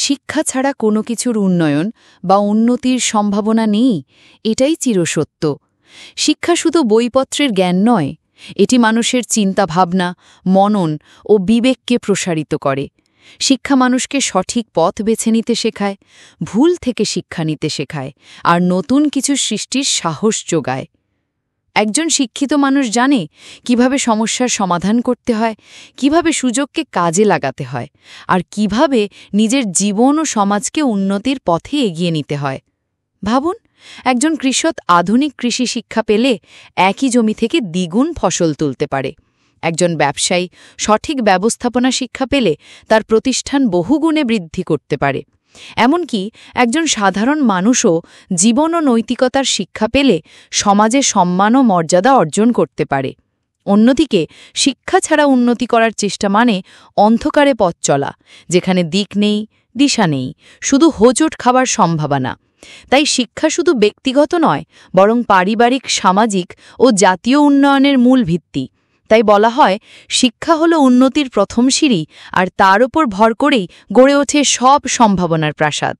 শিক্ষা ছাড়া কোনো কিছুর উন্নয়ন বা উন্নতির সম্ভাবনা নেই, এটাই চিরসত্য। শিক্ষা শুধু বইপত্রের জ্ঞান নয়, এটি মানুষের চিন্তাভাবনা, মনন ও বিবেককে প্রসারিত করে। শিক্ষা মানুষকে সঠিক পথ বেছে নিতে শেখায়, ভুল থেকে শিক্ষা নিতে শেখায়, আর নতুন কিছু সৃষ্টির সাহস যোগায়। একজন শিক্ষিত মানুষ জানে কিভাবে সমস্যার সমাধান করতে হয়, কিভাবে সুযোগকে কাজে লাগাতে হয়, আর কিভাবে নিজের জীবন ও সমাজকে উন্নতির পথে এগিয়ে নিতে হয়। ভাবুন, একজন কৃষক আধুনিক কৃষি শিক্ষা পেলে একই জমি থেকে দ্বিগুণ ফসল তুলতে পারে। একজন ব্যবসায়ী সঠিক ব্যবস্থাপনা শিক্ষা পেলে তার প্রতিষ্ঠান বহুগুণে বৃদ্ধি করতে পারে। এমনকি একজন সাধারণ মানুষও জীবন ও নৈতিকতার শিক্ষা পেলে সমাজে সম্মান ও মর্যাদা অর্জন করতে পারে। অন্যদিকে শিক্ষা ছাড়া উন্নতি করার চেষ্টা মানে অন্ধকারে পথ চলা, যেখানে দিক নেই, দিশা নেই, শুধু হোঁচট খাবার সম্ভাবনা। তাই শিক্ষা শুধু ব্যক্তিগত নয়, বরং পারিবারিক, সামাজিক ও জাতীয় উন্নয়নের মূল ভিত্তি। তাই বলা হয়, শিক্ষা হলো উন্নতির প্রথম সিঁড়ি, আর তার ওপর ভর করেই গড়ে ওঠে সব সম্ভাবনার প্রাসাদ।